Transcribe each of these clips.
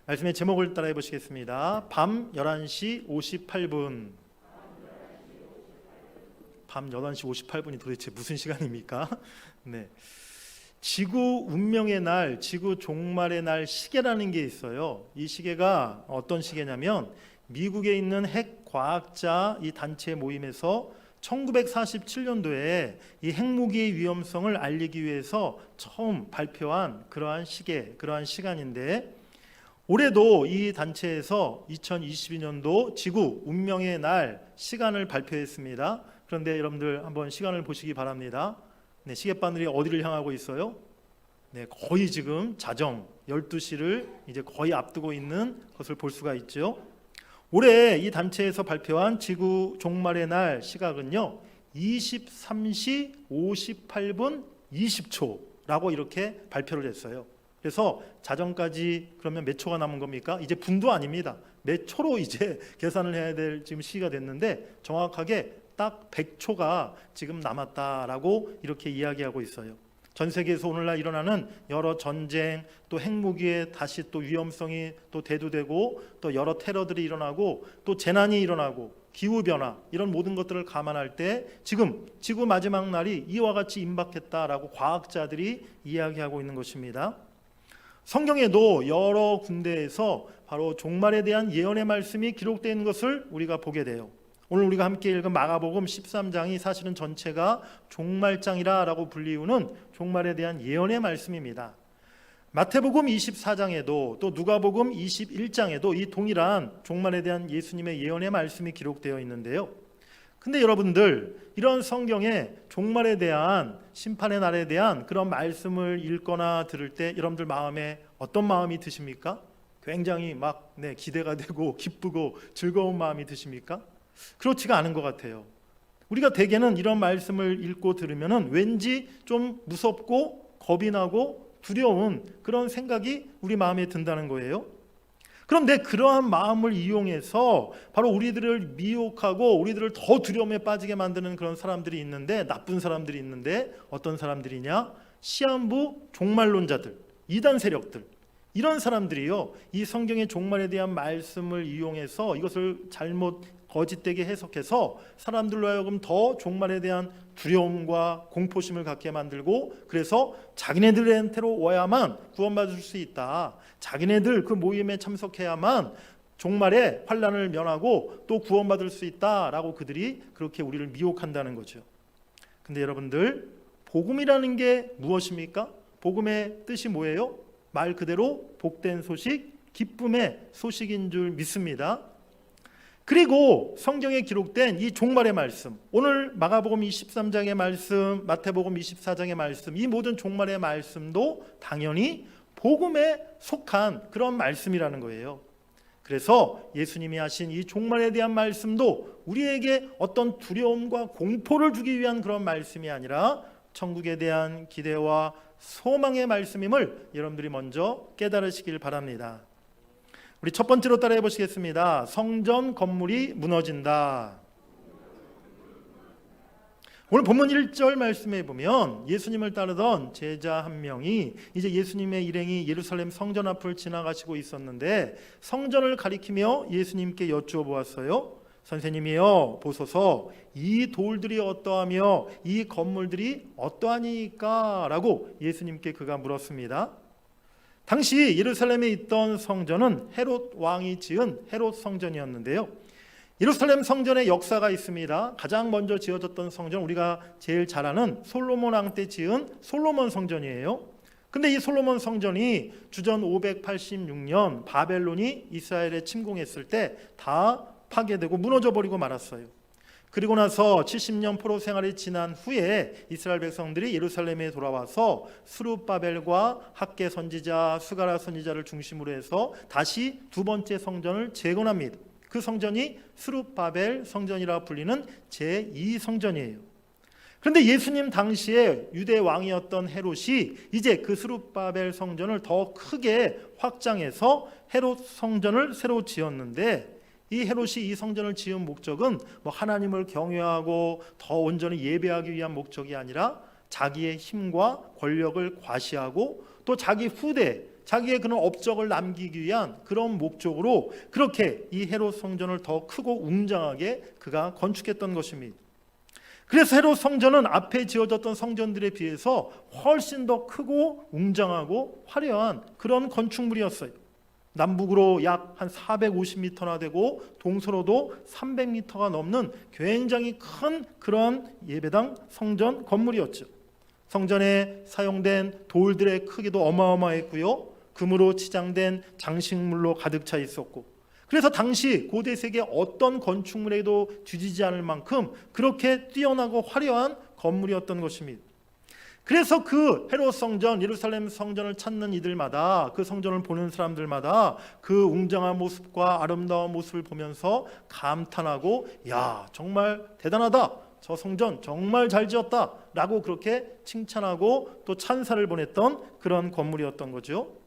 말씀의 제목을 따라해 보시겠습니다. 밤 11시 58분. 밤 11시 58분이 도대체 무슨 시간입니까? 네. 지구 운명의 날, 지구 종말의 날 시계라는 게 있어요. 이 시계가 어떤 시계냐면 미국에 있는 핵 과학자 이 단체 모임에서 1947년도에 이 핵무기의 위험성을 알리기 위해서 처음 발표한 그러한 시계, 그러한 시간인데, 올해도 이 단체에서 2022년도 지구 운명의 날 시간을 발표했습니다. 그런데 여러분들 한번 시간을 보시기 바랍니다. 네, 시계바늘이 어디를 향하고 있어요? 네, 거의 지금 자정 12시를 이제 거의 앞두고 있는 것을 볼 수가 있죠. 올해 이 단체에서 발표한 지구 종말의 날 시각은요 23시 58분 20초라고 이렇게 발표를 했어요. 그래서 자정까지 그러면 몇 초가 남은 겁니까? 이제 분도 아닙니다. 몇 초로 이제 계산을 해야 될 지금 시기가 됐는데 정확하게 딱 100초가 지금 남았다라고 이렇게 이야기하고 있어요. 전 세계에서 오늘날 일어나는 여러 전쟁, 또 핵무기의 다시 또 위험성이 또 대두되고, 또 여러 테러들이 일어나고, 또 재난이 일어나고, 기후변화 이런 모든 것들을 감안할 때 지금 지구 마지막 날이 이와 같이 임박했다라고 과학자들이 이야기하고 있는 것입니다. 성경에도 여러 군데에서 바로 종말에 대한 예언의 말씀이 기록되어 있는 것을 우리가 보게 돼요. 오늘 우리가 함께 읽은 마가복음 13장이 사실은 전체가 종말장이라고 불리우는 종말에 대한 예언의 말씀입니다. 마태복음 24장에도 또 누가복음 21장에도 이 동일한 종말에 대한 예수님의 예언의 말씀이 기록되어 있는데요. 근데 여러분들, 이런 성경에 종말에 대한, 심판의 날에 대한 그런 말씀을 읽거나 들을 때 여러분들 마음에 어떤 마음이 드십니까? 굉장히 막 기대가 되고 기쁘고 즐거운 마음이 드십니까? 그렇지가 않은 것 같아요. 우리가 대개는 이런 말씀을 읽고 들으면 왠지 좀 무섭고 겁이 나고 두려운 그런 생각이 우리 마음에 든다는 거예요. 그런데 그러한 마음을 이용해서 바로 우리들을 미혹하고 우리들을 더 두려움에 빠지게 만드는 그런 사람들이 있는데, 나쁜 사람들이 있는데, 어떤 사람들이냐? 시한부 종말론자들, 이단 세력들, 이런 사람들이요 이 성경의 종말에 대한 말씀을 이용해서 이것을 잘못 거짓되게 해석해서 사람들로 하여금 더 종말에 대한 두려움과 공포심을 갖게 만들고, 그래서 자기네들한테로 와야만 구원받을 수 있다, 자기네들 그 모임에 참석해야만 종말의 환난을 면하고 또 구원받을 수 있다라고 그들이 그렇게 우리를 미혹한다는 거죠. 근데 여러분들, 복음이라는 게 무엇입니까? 복음의 뜻이 뭐예요? 말 그대로 복된 소식, 기쁨의 소식인 줄 믿습니다. 그리고 성경에 기록된 이 종말의 말씀, 오늘 마가복음 23장의 말씀, 마태복음 24장의 말씀, 이 모든 종말의 말씀도 당연히 복음에 속한 그런 말씀이라는 거예요. 그래서 예수님이 하신 이 종말에 대한 말씀도 우리에게 어떤 두려움과 공포를 주기 위한 그런 말씀이 아니라 천국에 대한 기대와 소망의 말씀임을 여러분들이 먼저 깨달으시길 바랍니다. 우리 첫 번째로 따라해 보시겠습니다. 성전 건물이 무너진다. 오늘 본문 1절 말씀에 보면 예수님을 따르던 제자 한 명이 이제 예수님의 일행이 예루살렘 성전 앞을 지나가시고 있었는데 성전을 가리키며 예수님께 여쭈어 보았어요. 선생님이여, 보소서, 이 돌들이 어떠하며 이 건물들이 어떠하니까? 라고 예수님께 그가 물었습니다. 당시 예루살렘에 있던 성전은 헤롯 왕이 지은 헤롯 성전이었는데요. 예루살렘 성전의 역사가 있습니다. 가장 먼저 지어졌던 성전, 우리가 제일 잘 아는 솔로몬 왕 때 지은 솔로몬 성전이에요. 근데 이 솔로몬 성전이 주전 586년 바벨론이 이스라엘에 침공했을 때 다 파괴되고 무너져 버리고 말았어요. 그리고 나서 70년 포로 생활이 지난 후에 이스라엘 백성들이 예루살렘에 돌아와서 스룹바벨과 학개 선지자, 스가랴 선지자를 중심으로 해서 다시 두 번째 성전을 재건합니다. 그 성전이 스룹바벨 성전이라 불리는 제2성전이에요. 그런데 예수님 당시에 유대 왕이었던 헤롯이 이제 그 스룹바벨 성전을 더 크게 확장해서 헤롯 성전을 새로 지었는데, 이 헤롯이 이 성전을 지은 목적은 하나님을 경외하고 더 온전히 예배하기 위한 목적이 아니라 자기의 힘과 권력을 과시하고 또 자기 후대, 자기의 그런 업적을 남기기 위한 그런 목적으로 그렇게 이 헤롯 성전을 더 크고 웅장하게 그가 건축했던 것입니다. 그래서 헤롯 성전은 앞에 지어졌던 성전들에 비해서 훨씬 더 크고 웅장하고 화려한 그런 건축물이었어요. 남북으로 약 한 450m나 되고 동서로도 300m가 넘는 굉장히 큰 그런 예배당 성전 건물이었죠. 성전에 사용된 돌들의 크기도 어마어마했고요. 금으로 치장된 장식물로 가득 차 있었고, 그래서 당시 고대 세계 어떤 건축물에도 뒤지지 않을 만큼 그렇게 뛰어나고 화려한 건물이었던 것입니다. 그래서 그 헤롯 성전, 예루살렘 성전을 찾는 이들마다, 그 성전을 보는 사람들마다 그 웅장한 모습과 아름다운 모습을 보면서 감탄하고, 야, 정말 대단하다, 저 성전 정말 잘 지었다 라고 그렇게 칭찬하고 또 찬사를 보냈던 그런 건물이었던 거죠.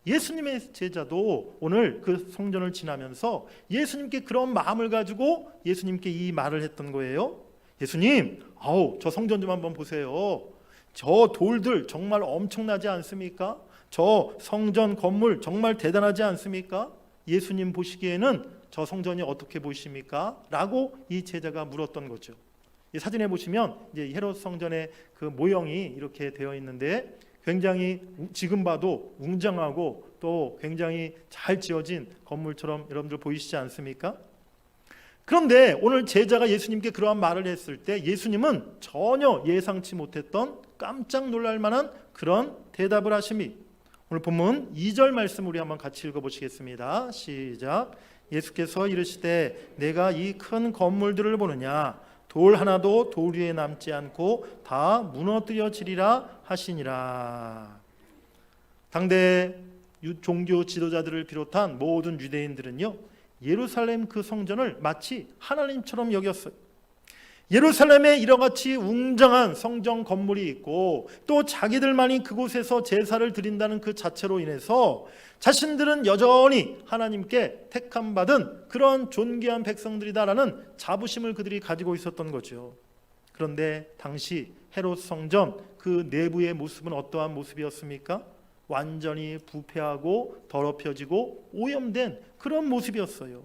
예수님의 제자도 오늘 그 성전을 지나면서 예수님께 그런 마음을 가지고 예수님께 이 말을 했던 거예요. 예수님, 저 성전 좀 한번 보세요. 저 돌들 정말 엄청나지 않습니까? 저 성전 건물 정말 대단하지 않습니까? 예수님 보시기에는 저 성전이 어떻게 보이십니까? 라고 이 제자가 물었던 거죠. 이 사진에 보시면 이제 헤롯 성전의 그 모형이 이렇게 되어 있는데 굉장히 지금 봐도 웅장하고 또 굉장히 잘 지어진 건물처럼 여러분들 보이시지 않습니까? 그런데 오늘 제자가 예수님께 그러한 말을 했을 때 예수님은 전혀 예상치 못했던 깜짝 놀랄 만한 그런 대답을 하심이, 오늘 본문 2절 말씀 우리 한번 같이 읽어보시겠습니다. 시작. 예수께서 이르시되 내가 이 큰 건물들을 보느냐, 돌 하나도 돌 위에 남지 않고 다 무너뜨려지리라 하시니라. 당대 종교 지도자들을 비롯한 모든 유대인들은요, 예루살렘 그 성전을 마치 하나님처럼 여겼어요. 예루살렘에 이러같이 웅장한 성전 건물이 있고 또 자기들만이 그곳에서 제사를 드린다는 그 자체로 인해서 자신들은 여전히 하나님께 택함받은 그런 존귀한 백성들이다라는 자부심을 그들이 가지고 있었던 거죠. 그런데 당시 헤롯 성전 그 내부의 모습은 어떠한 모습이었습니까? 완전히 부패하고 더럽혀지고 오염된 그런 모습이었어요.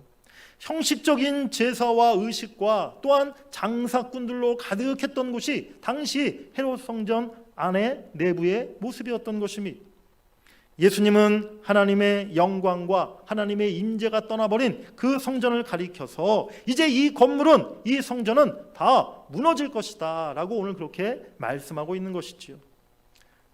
형식적인 제사와 의식과 또한 장사꾼들로 가득했던 곳이 당시 헤롯 성전 안의 내부의 모습이었던 것입니다. 예수님은 하나님의 영광과 하나님의 임재가 떠나버린 그 성전을 가리켜서 이제 이 건물은, 이 성전은 다 무너질 것이다 라고 오늘 그렇게 말씀하고 있는 것이지요.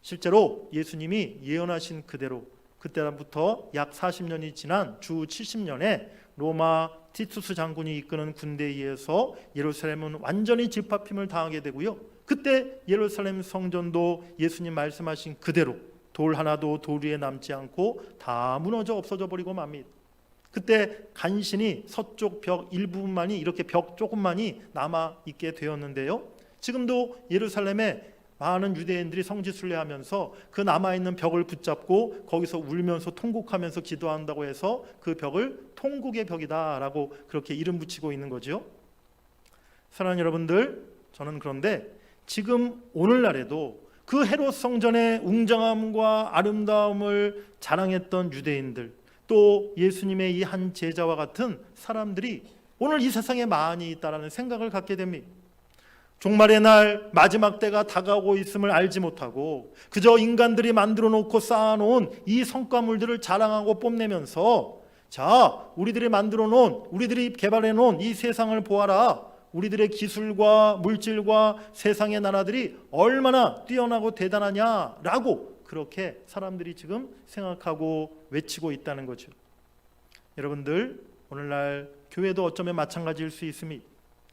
실제로 예수님이 예언하신 그대로 그때부터 약 40년이 지난 주 70년에 로마 티투스 장군이 이끄는 군대에 의해서 예루살렘은 완전히 집합힘을 당하게 되고요. 그때 예루살렘 성전도 예수님 말씀하신 그대로 돌 하나도 돌 위에 남지 않고 다 무너져 없어져 버리고 맙니다. 그때 간신히 서쪽 벽 일부분만이, 이렇게 벽 조금만이 남아 있게 되었는데요. 지금도 예루살렘에 많은 유대인들이 성지순례하면서 그 남아있는 벽을 붙잡고 거기서 울면서 통곡하면서 기도한다고 해서 그 벽을 통곡의 벽이다라고 그렇게 이름 붙이고 있는 거죠. 사랑하는 여러분들, 저는 그런데 지금 오늘날에도 그 헤롯 성전의 웅장함과 아름다움을 자랑했던 유대인들, 또 예수님의 이 한 제자와 같은 사람들이 오늘 이 세상에 많이 있다라는 생각을 갖게 됩니다. 종말의 날 마지막 때가 다가오고 있음을 알지 못하고 그저 인간들이 만들어 놓고 쌓아놓은 이 성과물들을 자랑하고 뽐내면서, 자, 우리들이 만들어 놓은, 우리들이 개발해 놓은 이 세상을 보아라, 우리들의 기술과 물질과 세상의 나라들이 얼마나 뛰어나고 대단하냐라고 그렇게 사람들이 지금 생각하고 외치고 있다는 거죠. 여러분들, 오늘날 교회도 어쩌면 마찬가지일 수 있습니다.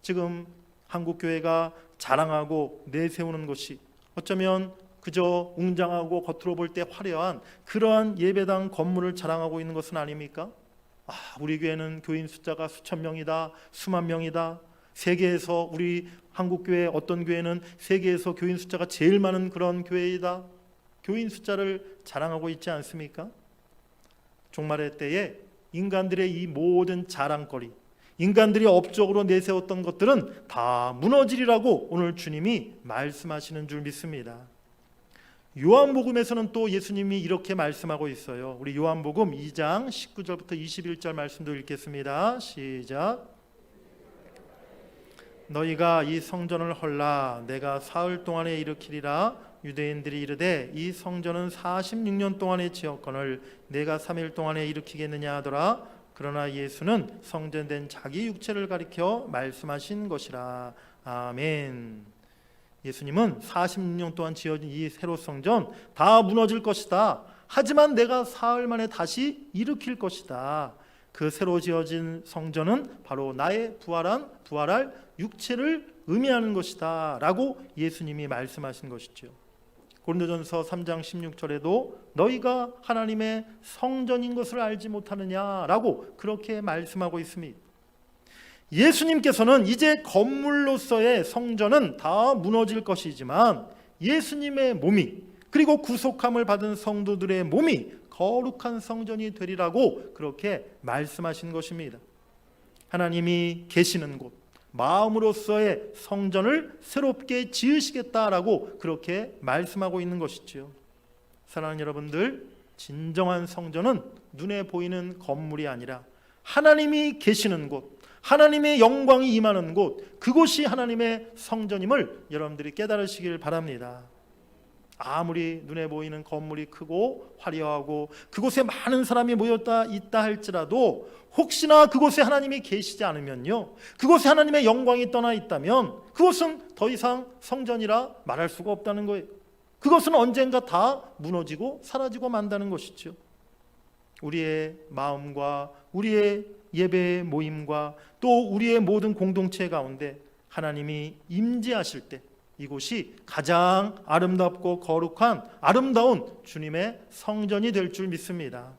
지금 한국교회가 자랑하고 내세우는 것이 어쩌면 그저 웅장하고 겉으로 볼 때 화려한 그러한 예배당 건물을 자랑하고 있는 것은 아닙니까? 우리 교회는 교인 숫자가 수천 명이다, 수만 명이다, 세계에서 우리 한국교회 어떤 교회는 세계에서 교인 숫자가 제일 많은 그런 교회이다, 교인 숫자를 자랑하고 있지 않습니까? 종말의 때에 인간들의 이 모든 자랑거리, 인간들이 업적으로 내세웠던 것들은 다 무너지리라고 오늘 주님이 말씀하시는 줄 믿습니다. 요한복음에서는 또 예수님이 이렇게 말씀하고 있어요. 우리 요한복음 2장 19절부터 21절 말씀도 읽겠습니다. 시작. 너희가 이 성전을 헐라 내가 사흘 동안에 일으키리라. 유대인들이 이르되 이 성전은 46년 동안에 지었거늘 내가 3일 동안에 일으키겠느냐 하더라. 그러나 예수는 성전된 자기 육체를 가리켜 말씀하신 것이라. 아멘. 예수님은 46년 동안 지어진 이 새로 성전 다 무너질 것이다. 하지만 내가 사흘 만에 다시 일으킬 것이다. 그 새로 지어진 성전은 바로 나의 부활할 육체를 의미하는 것이다 라고 예수님이 말씀하신 것이죠. 고린도전서 3장 16절에도 너희가 하나님의 성전인 것을 알지 못하느냐라고 그렇게 말씀하고 있습니다. 예수님께서는 이제 건물로서의 성전은 다 무너질 것이지만 예수님의 몸이 그리고 구속함을 받은 성도들의 몸이 거룩한 성전이 되리라고 그렇게 말씀하신 것입니다. 하나님이 계시는 곳, 마음으로서의 성전을 새롭게 지으시겠다라고 그렇게 말씀하고 있는 것이죠. 사랑하는 여러분들, 진정한 성전은 눈에 보이는 건물이 아니라 하나님이 계시는 곳, 하나님의 영광이 임하는 곳, 그곳이 하나님의 성전임을 여러분들이 깨달으시길 바랍니다. 아무리 눈에 보이는 건물이 크고 화려하고 그곳에 많은 사람이 모였다 있다 할지라도 혹시나 그곳에 하나님이 계시지 않으면요, 그곳에 하나님의 영광이 떠나 있다면 그곳은 더 이상 성전이라 말할 수가 없다는 거예요. 그것은 언젠가 다 무너지고 사라지고 만다는 것이죠. 우리의 마음과 우리의 예배의 모임과 또 우리의 모든 공동체 가운데 하나님이 임재하실 때 이곳이 가장 아름답고 거룩한 아름다운 주님의 성전이 될 줄 믿습니다.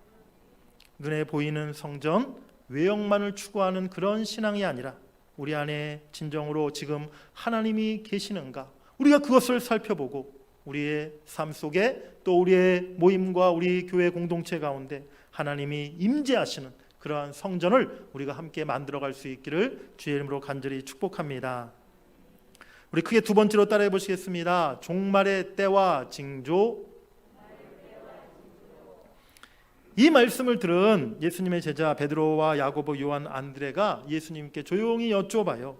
눈에 보이는 성전, 외형만을 추구하는 그런 신앙이 아니라 우리 안에 진정으로 지금 하나님이 계시는가, 우리가 그것을 살펴보고 우리의 삶 속에 또 우리의 모임과 우리 교회 공동체 가운데 하나님이 임재하시는 그러한 성전을 우리가 함께 만들어갈 수 있기를 주의 이름으로 간절히 축복합니다. 우리 크게 두 번째로 따라해 보시겠습니다. 종말의 때와 징조. 이 말씀을 들은 예수님의 제자 베드로와 야고보, 요한, 안드레가 예수님께 조용히 여쭤봐요.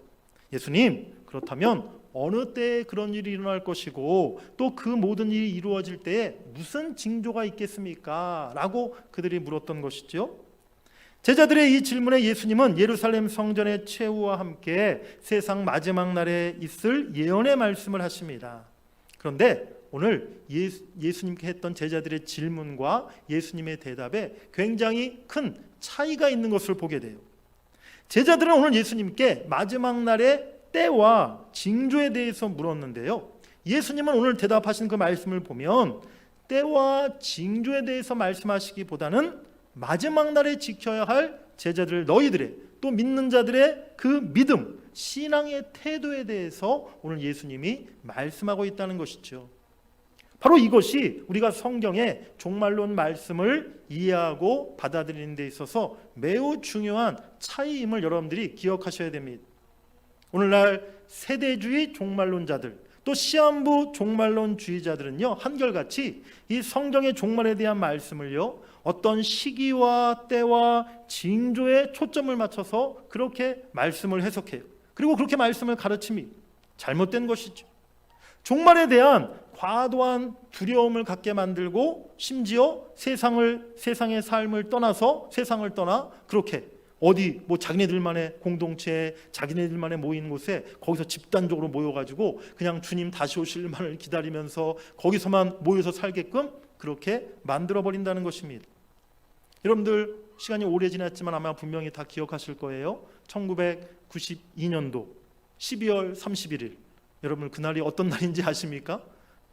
예수님, 그렇다면 어느 때에 그런 일이 일어날 것이고 또 그 모든 일이 이루어질 때에 무슨 징조가 있겠습니까? 라고 그들이 물었던 것이죠. 제자들의 이 질문에 예수님은 예루살렘 성전의 최후와 함께 세상 마지막 날에 있을 예언의 말씀을 하십니다. 그런데 오늘 예수님께 했던 제자들의 질문과 예수님의 대답에 굉장히 큰 차이가 있는 것을 보게 돼요. 제자들은 오늘 예수님께 마지막 날의 때와 징조에 대해서 물었는데요, 예수님은 오늘 대답하신 그 말씀을 보면 때와 징조에 대해서 말씀하시기보다는 마지막 날에 지켜야 할 제자들, 너희들의 또 믿는 자들의 그 믿음, 신앙의 태도에 대해서 오늘 예수님이 말씀하고 있다는 것이죠. 바로 이것이 우리가 성경의 종말론 말씀을 이해하고 받아들이는 데 있어서 매우 중요한 차이임을 여러분들이 기억하셔야 됩니다. 오늘날 세대주의 종말론자들 또 시한부 종말론주의자들은요, 한결같이 이 성경의 종말에 대한 말씀을요, 어떤 시기와 때와 징조에 초점을 맞춰서 그렇게 말씀을 해석해요. 그리고 그렇게 말씀을 가르칩니다. 잘못된 것이죠. 종말에 대한 과도한 두려움을 갖게 만들고 심지어 세상의 삶을 떠나서 세상을 떠나 그렇게 어디 자기네들만의 공동체에 자기네들만의 모이는 곳에 거기서 집단적으로 모여가지고 그냥 주님 다시 오실 날을 기다리면서 거기서만 모여서 살게끔 그렇게 만들어버린다는 것입니다. 여러분들 시간이 오래 지났지만 아마 분명히 다 기억하실 거예요. 1992년도 12월 31일 여러분 그날이 어떤 날인지 아십니까?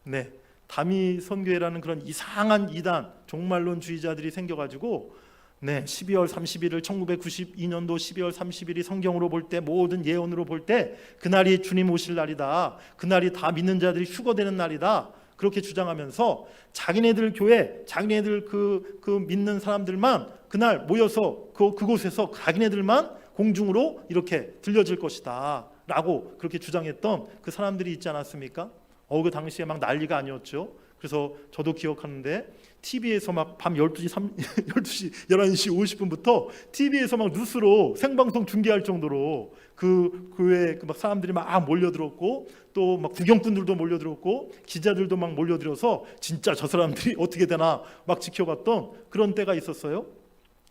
네, 다미 선교회라는 그런 이상한 이단 종말론주의자들이 생겨가지고 12월 31일 1992년도 12월 30일이 성경으로 볼 때 모든 예언으로 볼 때 그날이 주님 오실 날이다. 그날이 다 믿는 자들이 휴거되는 날이다. 그렇게 주장하면서 자기네들 교회, 자기네들 그 믿는 사람들만 그날 모여서 그곳에서 자기네들만 공중으로 이렇게 들려질 것이다 라고 그렇게 주장했던 그 사람들이 있지 않았습니까? 그 당시에 막 난리가 아니었죠. 그래서 저도 기억하는데 TV에서 막 밤 12시, 12시, 11시 50분부터 TV에서 막 뉴스로 생방송 중계할 정도로 그 교회에 막 사람들이 막 몰려들었고 또 막 구경꾼들도 몰려들었고 기자들도 막 몰려들어서 진짜 저 사람들이 어떻게 되나 막 지켜봤던 그런 때가 있었어요.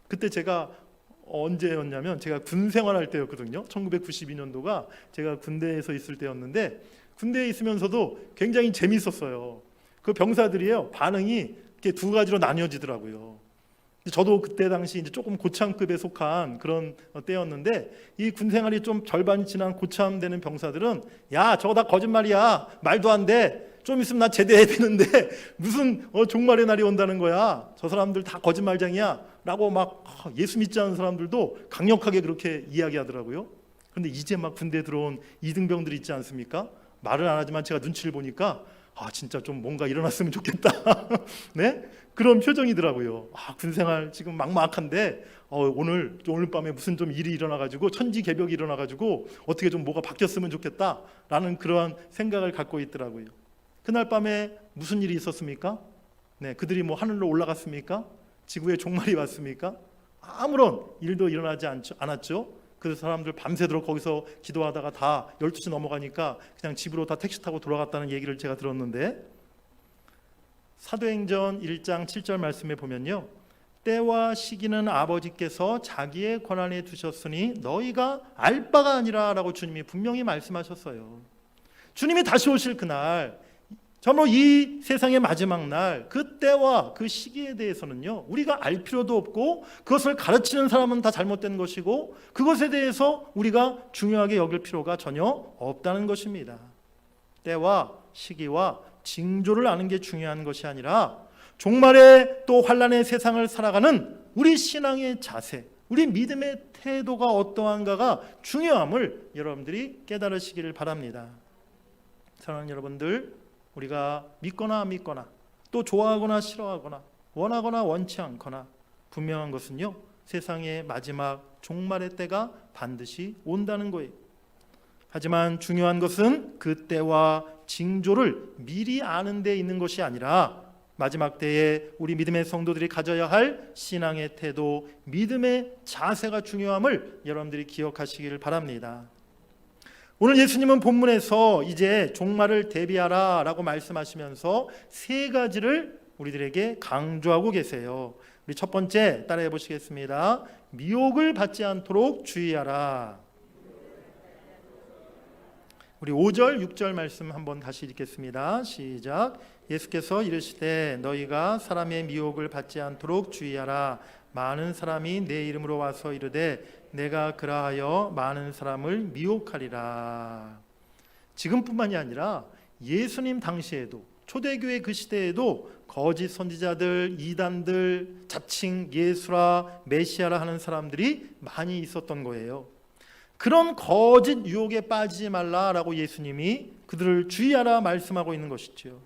그때 제가 언제였냐면 제가 군 생활할 때였거든요. 1992년도가 제가 군대에서 있을 때였는데 군대에 있으면서도 굉장히 재밌었어요. 그 병사들이요 반응이 이렇게 두 가지로 나뉘어지더라고요. 저도 그때 당시 이제 조금 고참급에 속한 그런 때였는데 이 군 생활이 좀 절반이 지난 고참 되는 병사들은 야 저거 다 거짓말이야 말도 안 돼 좀 있으면 나 제대해야 되는데 무슨 종말의 날이 온다는 거야 저 사람들 다 거짓말쟁이야 라고 막 예수 믿지 않는 사람들도 강력하게 그렇게 이야기하더라고요. 그런데 이제 막 군대에 들어온 이등병들이 있지 않습니까? 말을 안 하지만 제가 눈치를 보니까 진짜 좀 뭔가 일어났으면 좋겠다 네? 그런 표정이더라고요. 군생활 지금 막막한데 오늘 밤에 무슨 좀 일이 일어나가지고 천지개벽이 일어나가지고 어떻게 좀 뭐가 바뀌었으면 좋겠다라는 그러한 생각을 갖고 있더라고요. 그날 밤에 무슨 일이 있었습니까? 네, 그들이 뭐 하늘로 올라갔습니까? 지구에 종말이 왔습니까? 아무런 일도 일어나지 않았죠. 그 사람들 밤새도록 거기서 기도하다가 다 12시 넘어가니까 그냥 집으로 다 택시 타고 돌아갔다는 얘기를 제가 들었는데 사도행전 1장 7절 말씀에 보면요 때와 시기는 아버지께서 자기의 권한에 두셨으니 너희가 알 바가 아니라 라고 주님이 분명히 말씀하셨어요. 주님이 다시 오실 그날 정말 이 세상의 마지막 날 그 때와 그 시기에 대해서는요 우리가 알 필요도 없고 그것을 가르치는 사람은 다 잘못된 것이고 그것에 대해서 우리가 중요하게 여길 필요가 전혀 없다는 것입니다. 때와 시기와 징조를 아는 게 중요한 것이 아니라 종말의 또 환난의 세상을 살아가는 우리 신앙의 자세, 우리 믿음의 태도가 어떠한가가 중요함을 여러분들이 깨달으시기를 바랍니다. 사랑하는 여러분들, 우리가 믿거나 안 믿거나 또 좋아하거나 싫어하거나 원하거나 원치 않거나 분명한 것은요 세상의 마지막 종말의 때가 반드시 온다는 거예요. 하지만 중요한 것은 그 때와 징조를 미리 아는 데 있는 것이 아니라 마지막 때에 우리 믿음의 성도들이 가져야 할 신앙의 태도, 믿음의 자세가 중요함을 여러분들이 기억하시기를 바랍니다. 오늘 예수님은 본문에서 이제 종말을 대비하라 라고 말씀하시면서 세 가지를 우리들에게 강조하고 계세요. 우리 첫 번째 따라해 보시겠습니다. 미혹을 받지 않도록 주의하라. 우리 5절 6절 말씀 한번 다시 읽겠습니다. 시작. 예수께서 이르시되 너희가 사람의 미혹을 받지 않도록 주의하라. 많은 사람이 내 이름으로 와서 이르되 내가 그라하여 많은 사람을 미혹하리라. 지금뿐만이 아니라 예수님 당시에도 초대교회 그 시대에도 거짓 선지자들, 이단들, 자칭 예수라, 메시아라 하는 사람들이 많이 있었던 거예요. 그런 거짓 유혹에 빠지지 말라라고 예수님이 그들을 주의하라 말씀하고 있는 것이죠.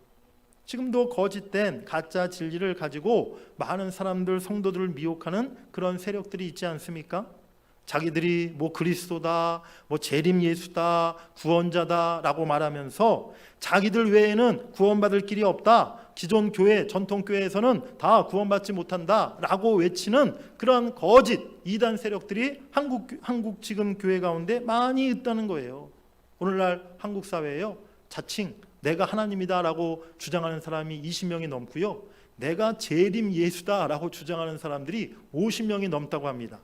지금도 거짓된 가짜 진리를 가지고 많은 사람들, 성도들을 미혹하는 그런 세력들이 있지 않습니까? 자기들이 뭐 그리스도다, 뭐 재림 예수다, 구원자다라고 말하면서 자기들 외에는 구원받을 길이 없다. 기존 교회, 전통 교회에서는 다 구원받지 못한다라고 외치는 그런 거짓 이단 세력들이 한국 지금 교회 가운데 많이 있다는 거예요. 오늘날 한국 사회에요. 자칭 내가 하나님이다라고 주장하는 사람이 20명이 넘고요. 내가 재림 예수다라고 주장하는 사람들이 50명이 넘다고 합니다.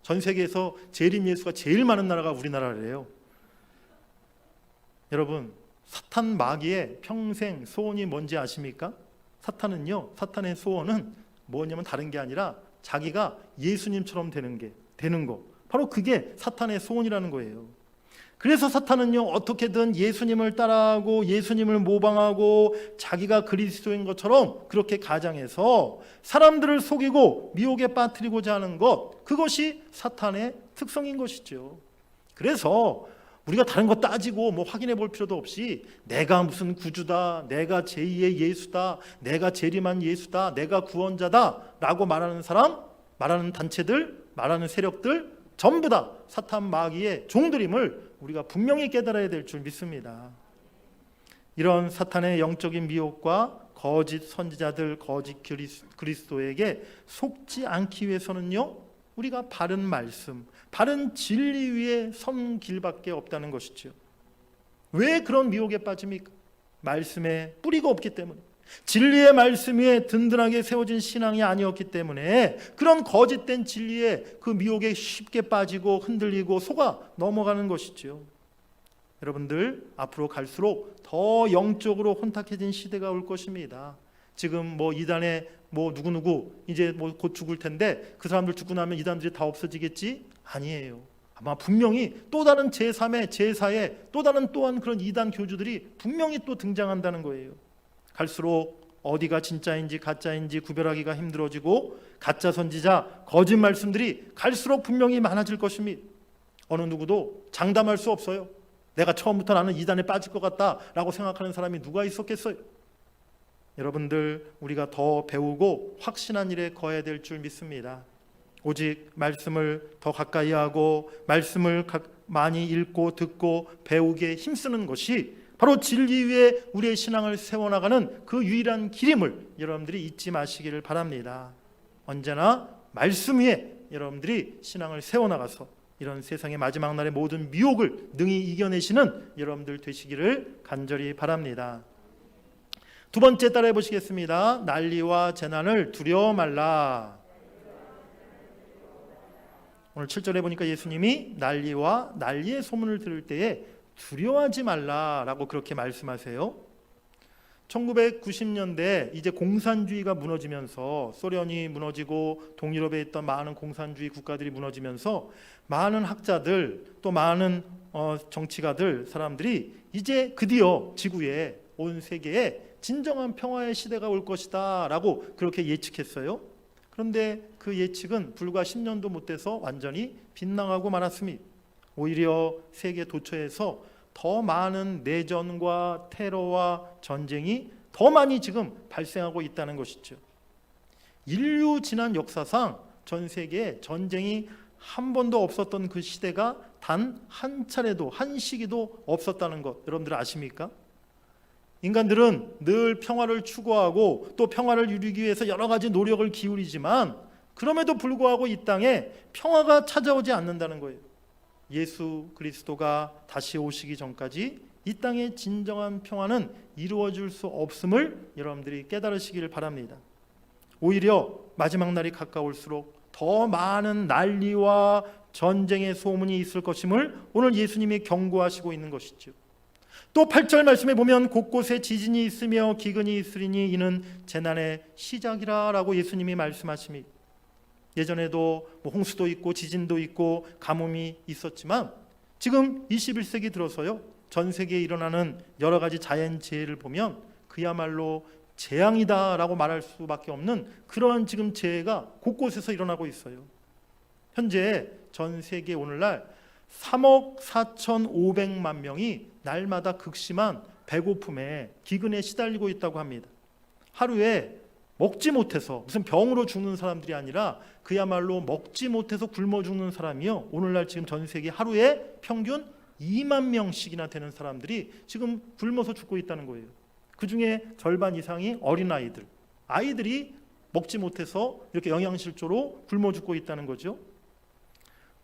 전 세계에서 재림 예수가 제일 많은 나라가 우리나라래요. 여러분, 사탄 마귀의 평생 소원이 뭔지 아십니까? 사탄은요, 사탄의 소원은 뭐냐면 다른 게 아니라 자기가 예수님처럼 되는 거. 바로 그게 사탄의 소원이라는 거예요. 그래서 사탄은요, 어떻게든 예수님을 따라하고 예수님을 모방하고 자기가 그리스도인 것처럼 그렇게 가장해서 사람들을 속이고 미혹에 빠뜨리고자 하는 것, 그것이 사탄의 특성인 것이죠. 그래서 우리가 다른 거 따지고 뭐 확인해 볼 필요도 없이 내가 무슨 구주다, 내가 제2의 예수다, 내가 재림한 예수다, 내가 구원자다 라고 말하는 사람, 말하는 단체들, 말하는 세력들 전부 다 사탄 마귀의 종들임을 우리가 분명히 깨달아야 될 줄 믿습니다. 이런 사탄의 영적인 미혹과 거짓 선지자들, 거짓 그리스도에게 속지 않기 위해서는요, 우리가 바른 말씀, 바른 진리 위에 선 길밖에 없다는 것이죠. 왜 그런 미혹에 빠집니까? 말씀에 뿌리가 없기 때문에, 진리의 말씀 위에 든든하게 세워진 신앙이 아니었기 때문에 그런 거짓된 진리에 그 미혹에 쉽게 빠지고 흔들리고 속아 넘어가는 것이죠. 여러분들, 앞으로 갈수록 더 영적으로 혼탁해진 시대가 올 것입니다. 지금 이단에 누구누구 이제 곧 죽을 텐데 그 사람들 죽고 나면 이단들이 다 없어지겠지? 아니에요. 아마 분명히 또 다른 제3의 제4의 또한 그런 이단 교주들이 분명히 또 등장한다는 거예요. 갈수록 어디가 진짜인지 가짜인지 구별하기가 힘들어지고 가짜 선지자, 거짓 말씀들이 갈수록 분명히 많아질 것입니다. 어느 누구도 장담할 수 없어요. 내가 처음부터 나는 이단에 빠질 것 같다라고 생각하는 사람이 누가 있었겠어요? 여러분들, 우리가 더 배우고 확신한 일에 거해야 될 줄 믿습니다. 오직 말씀을 더 가까이 하고 말씀을 많이 읽고 듣고 배우기에 힘쓰는 것이 바로 진리 위에 우리의 신앙을 세워나가는 그 유일한 길임을 여러분들이 잊지 마시기를 바랍니다. 언제나 말씀 위에 여러분들이 신앙을 세워나가서 이런 세상의 마지막 날의 모든 미혹을 능히 이겨내시는 여러분들 되시기를 간절히 바랍니다. 두 번째 따라해 보시겠습니다. 난리와 재난을 두려워 말라. 오늘 7절에 보니까 예수님이 난리와 난리의 소문을 들을 때에 두려워하지 말라라고 그렇게 말씀하세요. 1990년대 이제 공산주의가 무너지면서 소련이 무너지고 동유럽에 있던 많은 공산주의 국가들이 무너지면서 많은 학자들 또 많은 정치가들 사람들이 이제 드디어 지구에 온 세계에 진정한 평화의 시대가 올 것이다 라고 그렇게 예측했어요. 그런데 그 예측은 불과 10년도 못 돼서 완전히 빗나가고 말았습니다. 오히려 세계 도처에서 더 많은 내전과 테러와 전쟁이 더 많이 지금 발생하고 있다는 것이죠. 인류 지난 역사상 전 세계에 전쟁이 한 번도 없었던 그 시대가 단 한 차례도 한 시기도 없었다는 것 여러분들 아십니까? 인간들은 늘 평화를 추구하고 또 평화를 이루기 위해서 여러 가지 노력을 기울이지만 그럼에도 불구하고 이 땅에 평화가 찾아오지 않는다는 거예요. 예수 그리스도가 다시 오시기 전까지 이 땅의 진정한 평화는 이루어질 수 없음을 여러분들이 깨달으시기를 바랍니다. 오히려 마지막 날이 가까울수록 더 많은 난리와 전쟁의 소문이 있을 것임을 오늘 예수님이 경고하시고 있는 것이죠. 또 8절 말씀에 보면 곳곳에 지진이 있으며 기근이 있으리니 이는 재난의 시작이라 라고 예수님이 말씀하십니다. 예전에도 홍수도 있고 지진도 있고 가뭄이 있었지만 지금 21세기 들어서요, 전 세계에 일어나는 여러 가지 자연재해를 보면 그야말로 재앙이다라고 말할 수밖에 없는 그런 지금 재해가 곳곳에서 일어나고 있어요. 현재 전 세계 오늘날 3억 4,500만 명이 날마다 극심한 배고픔에 기근에 시달리고 있다고 합니다. 하루에 먹지 못해서 무슨 병으로 죽는 사람들이 아니라 그야말로 먹지 못해서 굶어 죽는 사람이요, 오늘날 지금 전 세계 하루에 평균 2만 명씩이나 되는 사람들이 지금 굶어서 죽고 있다는 거예요. 그 중에 절반 이상이 어린아이들, 아이들이 먹지 못해서 이렇게 영양실조로 굶어 죽고 있다는 거죠.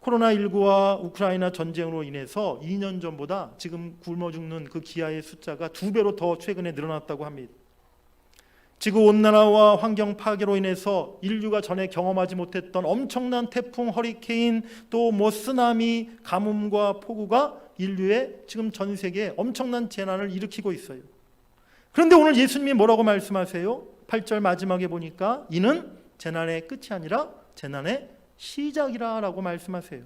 코로나19와 우크라이나 전쟁으로 인해서 2년 전보다 지금 굶어 죽는 그 기아의 숫자가 2배로 더 최근에 늘어났다고 합니다. 지구온난화와 환경 파괴로 인해서 인류가 전에 경험하지 못했던 엄청난 태풍, 허리케인, 또 쓰나미, 가뭄과 폭우가 인류의 지금 전 세계에 엄청난 재난을 일으키고 있어요. 그런데 오늘 예수님이 뭐라고 말씀하세요? 8절 마지막에 보니까 이는 재난의 끝이 아니라 재난의 시작이라 라고 말씀하세요.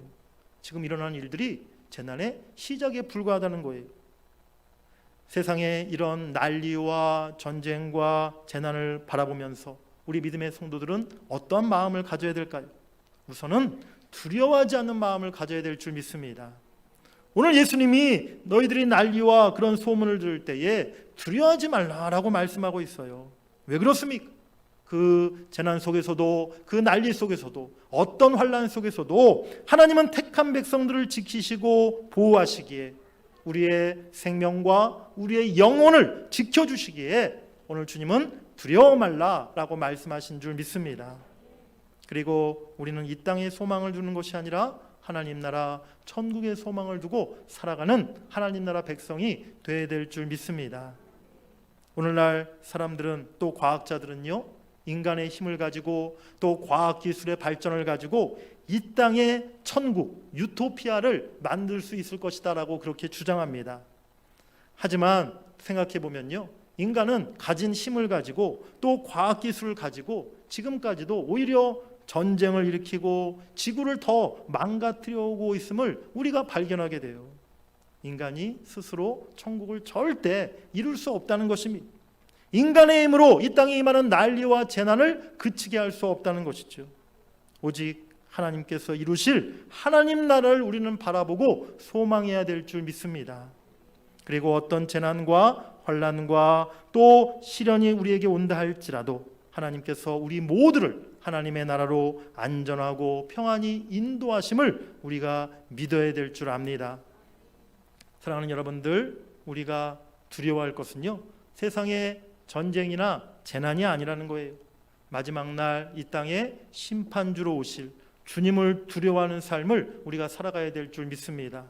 지금 일어나는 일들이 재난의 시작에 불과하다는 거예요. 세상에 이런 난리와 전쟁과 재난을 바라보면서 우리 믿음의 성도들은 어떠한 마음을 가져야 될까요? 우선은 두려워하지 않는 마음을 가져야 될 줄 믿습니다. 오늘 예수님이 너희들이 난리와 그런 소문을 들을 때에 두려워하지 말라라고 말씀하고 있어요. 왜 그렇습니까? 그 재난 속에서도 그 난리 속에서도 어떤 환난 속에서도 하나님은 택한 백성들을 지키시고 보호하시기에 우리의 생명과 우리의 영혼을 지켜주시기에 오늘 주님은 두려워 말라라고 말씀하신 줄 믿습니다. 그리고 우리는 이 땅에 소망을 두는 것이 아니라 하나님 나라 천국의 소망을 두고 살아가는 하나님 나라 백성이 되어야 될 줄 믿습니다. 오늘날 사람들은, 또 과학자들은요, 인간의 힘을 가지고 또 과학기술의 발전을 가지고 이 땅의 천국, 유토피아를 만들 수 있을 것이다 라고 그렇게 주장합니다. 하지만 생각해 보면요, 인간은 가진 힘을 가지고 또 과학기술을 가지고 지금까지도 오히려 전쟁을 일으키고 지구를 더 망가뜨려 오고 있음을 우리가 발견하게 돼요. 인간이 스스로 천국을 절대 이룰 수 없다는 것입니다. 인간의 힘으로 이 땅에 임하는 난리와 재난을 그치게 할 수 없다는 것이죠. 오직 하나님께서 이루실 하나님 나라를 우리는 바라보고 소망해야 될 줄 믿습니다. 그리고 어떤 재난과 환난과 또 시련이 우리에게 온다 할지라도 하나님께서 우리 모두를 하나님의 나라로 안전하고 평안히 인도하심을 우리가 믿어야 될 줄 압니다. 사랑하는 여러분들, 우리가 두려워할 것은요, 세상의 전쟁이나 재난이 아니라는 거예요. 마지막 날 이 땅에 심판주로 오실 주님을 두려워하는 삶을 우리가 살아가야 될 줄 믿습니다.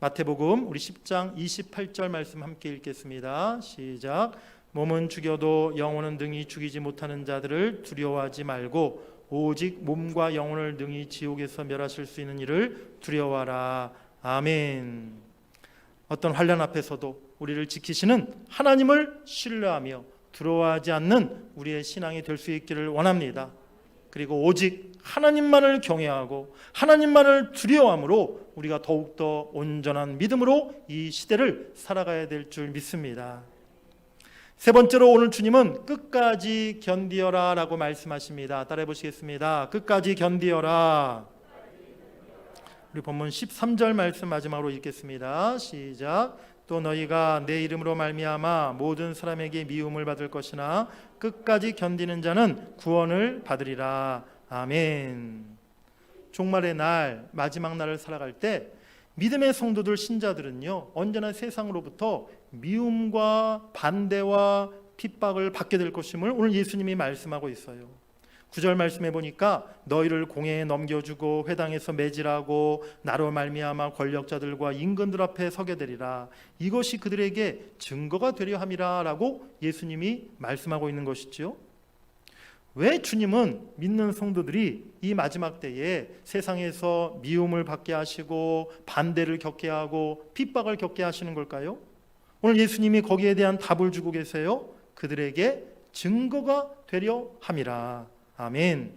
마태복음 우리 10장 28절 말씀 함께 읽겠습니다. 시작. 몸은 죽여도 영혼은 능히 죽이지 못하는 자들을 두려워하지 말고 오직 몸과 영혼을 능히 지옥에서 멸하실 수 있는 이를 두려워하라. 아멘. 어떤 환난 앞에서도 우리를 지키시는 하나님을 신뢰하며 두려워하지 않는 우리의 신앙이 될 수 있기를 원합니다. 그리고 오직 하나님만을 경외하고 하나님만을 두려워함으로 우리가 더욱더 온전한 믿음으로 이 시대를 살아가야 될 줄 믿습니다. 세 번째로 오늘 주님은 끝까지 견디어라 라고 말씀하십니다. 따라해 보시겠습니다. 끝까지 견디어라. 우리 본문 13절 말씀 마지막으로 읽겠습니다. 시작. 또 너희가 내 이름으로 말미암아 모든 사람에게 미움을 받을 것이나 끝까지 견디는 자는 구원을 받으리라. 아멘. 종말의 날, 마지막 날을 살아갈 때 믿음의 성도들, 신자들은요, 언제나 세상으로부터 미움과 반대와 핍박을 받게 될 것임을 오늘 예수님이 말씀하고 있어요. 9절 말씀해 보니까 너희를 공회에 넘겨주고 회당에서 매질하고 나로 말미암아 권력자들과 임금들 앞에 서게 되리라. 이것이 그들에게 증거가 되려 함이라 라고 예수님이 말씀하고 있는 것이죠. 왜 주님은 믿는 성도들이 이 마지막 때에 세상에서 미움을 받게 하시고 반대를 겪게 하고 핍박을 겪게 하시는 걸까요? 오늘 예수님이 거기에 대한 답을 주고 계세요. 그들에게 증거가 되려 함이라. 아멘.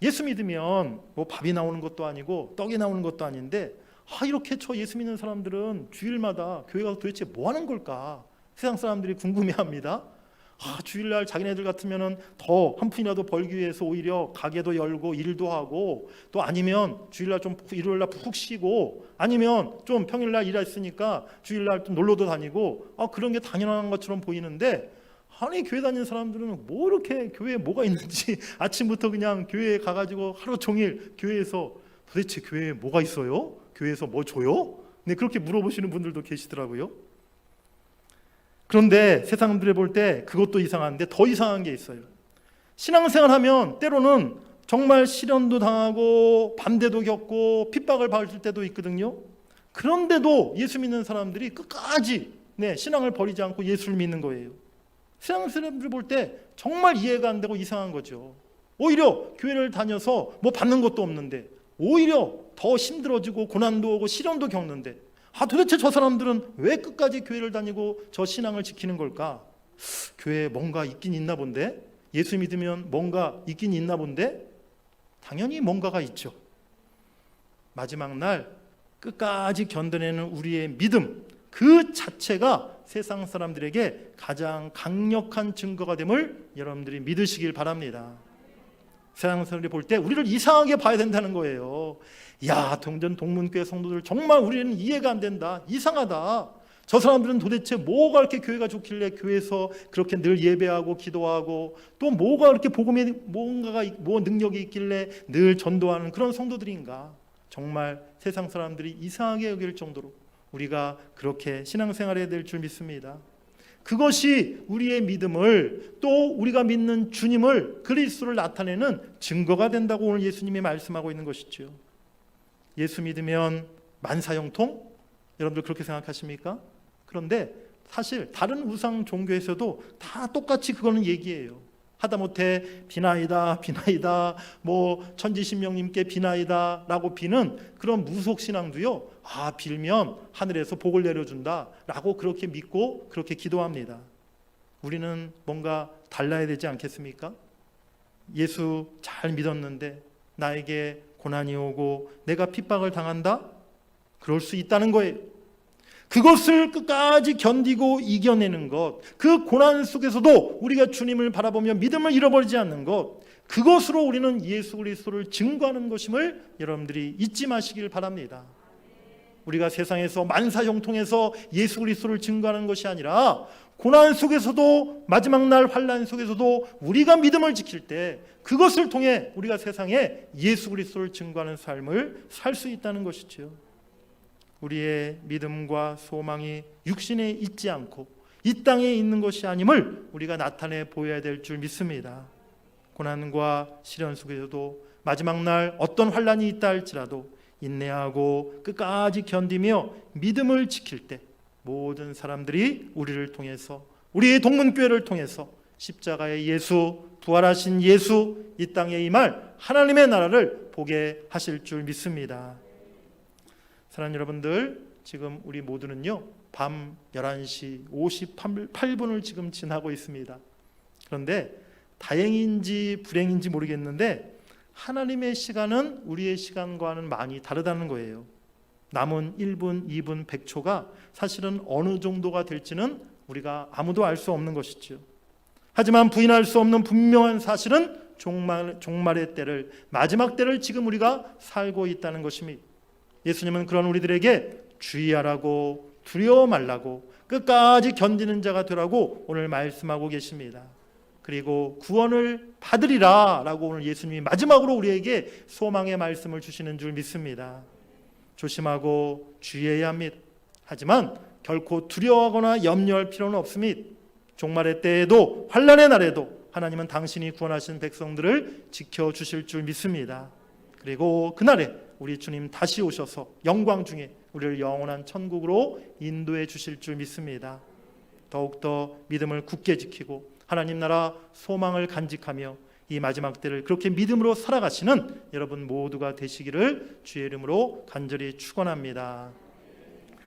예수 믿으면 뭐 밥이 나오는 것도 아니고 떡이 나오는 것도 아닌데, 이렇게 저 예수 믿는 사람들은 주일마다 교회 가서 도대체 뭐 하는 걸까? 세상 사람들이 궁금해합니다. 주일날 자기네들 같으면은 더 한 푼이라도 벌기 위해서 오히려 가게도 열고 일도 하고, 또 아니면 주일날 좀 일요일날 푹 쉬고, 아니면 좀 평일날 일했으니까 주일날 좀 놀러도 다니고, 그런 게 당연한 것처럼 보이는데, 아니 교회 다니는 사람들은 뭐 이렇게 교회에 뭐가 있는지 아침부터 그냥 교회에 가가지고 하루 종일 교회에서 도대체 교회에 뭐가 있어요? 교회에서 뭐 줘요? 네, 그렇게 물어보시는 분들도 계시더라고요. 그런데 세상들이 볼 때 그것도 이상한데 더 이상한 게 있어요. 신앙생활하면 때로는 정말 시련도 당하고 반대도 겪고 핍박을 받을 때도 있거든요. 그런데도 예수 믿는 사람들이 끝까지 신앙을 버리지 않고 예수를 믿는 거예요. 세상 사람들이 볼 때 정말 이해가 안 되고 이상한 거죠. 오히려 교회를 다녀서 뭐 받는 것도 없는데 오히려 더 힘들어지고 고난도 오고 시련도 겪는데, 도대체 저 사람들은 왜 끝까지 교회를 다니고 저 신앙을 지키는 걸까? 교회에 뭔가 있긴 있나 본데? 예수 믿으면 뭔가 있긴 있나 본데? 당연히 뭔가가 있죠. 마지막 날 끝까지 견뎌내는 우리의 믿음, 그 자체가 세상 사람들에게 가장 강력한 증거가 됨을 여러분들이 믿으시길 바랍니다. 세상 사람들이 볼 때 우리를 이상하게 봐야 된다는 거예요. 동문교회 성도들 정말 우리는 이해가 안 된다, 이상하다. 저 사람들은 도대체 뭐가 이렇게 교회가 좋길래 교회에서 그렇게 늘 예배하고 기도하고, 또 뭐가 이렇게 복음에 뭔가가 뭐 능력이 있길래 늘 전도하는 그런 성도들인가. 정말 세상 사람들이 이상하게 여길 정도로 우리가 그렇게 신앙생활해야 될 줄 믿습니다. 그것이 우리의 믿음을, 또 우리가 믿는 주님을, 그리스도를 나타내는 증거가 된다고 오늘 예수님이 말씀하고 있는 것이죠. 예수 믿으면 만사형통? 여러분들 그렇게 생각하십니까? 그런데 사실 다른 우상 종교에서도 다 똑같이 그거는 얘기해요. 하다못해 비나이다 비나이다, 뭐 천지신명님께 비나이다 라고 비는 그런 무속신앙도요, 빌면 하늘에서 복을 내려준다 라고 그렇게 믿고 그렇게 기도합니다. 우리는 뭔가 달라야 되지 않겠습니까? 예수 잘 믿었는데 나에게 고난이 오고 내가 핍박을 당한다? 그럴 수 있다는 거예요. 그것을 끝까지 견디고 이겨내는 것, 그 고난 속에서도 우리가 주님을 바라보며 믿음을 잃어버리지 않는 것, 그것으로 우리는 예수 그리스도를 증거하는 것임을 여러분들이 잊지 마시길 바랍니다. 우리가 세상에서 만사형통해서 예수 그리스도를 증거하는 것이 아니라 고난 속에서도, 마지막 날 환난 속에서도 우리가 믿음을 지킬 때 그것을 통해 우리가 세상에 예수 그리스도를 증거하는 삶을 살 수 있다는 것이죠. 우리의 믿음과 소망이 육신에 있지 않고 이 땅에 있는 것이 아님을 우리가 나타내 보여야 될 줄 믿습니다. 고난과 시련 속에서도 마지막 날 어떤 환난이 있다 할지라도 인내하고 끝까지 견디며 믿음을 지킬 때 모든 사람들이 우리를 통해서, 우리의 동문교회를 통해서 십자가의 예수, 부활하신 예수, 이 땅에 임할 하나님의 나라를 보게 하실 줄 믿습니다. 사랑하는 여러분들, 지금 우리 모두는요, 밤 11시 58분을 지금 지나고 있습니다. 그런데 다행인지 불행인지 모르겠는데 하나님의 시간은 우리의 시간과는 많이 다르다는 거예요. 남은 1분, 2분, 100초가 사실은 어느 정도가 될지는 우리가 아무도 알 수 없는 것이죠. 하지만 부인할 수 없는 분명한 사실은 종말의 때를, 마지막 때를 지금 우리가 살고 있다는 것입니다. 예수님은 그런 우리들에게 주의하라고, 두려워 말라고, 끝까지 견디는 자가 되라고 오늘 말씀하고 계십니다. 그리고 구원을 받으리라 라고 오늘 예수님이 마지막으로 우리에게 소망의 말씀을 주시는 줄 믿습니다. 조심하고 주의해야 합니다. 하지만 결코 두려워하거나 염려할 필요는 없습니다. 종말의 때에도, 환난의 날에도 하나님은 당신이 구원하신 백성들을 지켜주실 줄 믿습니다. 그리고 그날에 우리 주님 다시 오셔서 영광 중에 우리를 영원한 천국으로 인도해 주실 줄 믿습니다. 더욱더 믿음을 굳게 지키고 하나님 나라 소망을 간직하며 이 마지막 때를 그렇게 믿음으로 살아가시는 여러분 모두가 되시기를 주의 이름으로 간절히 축원합니다.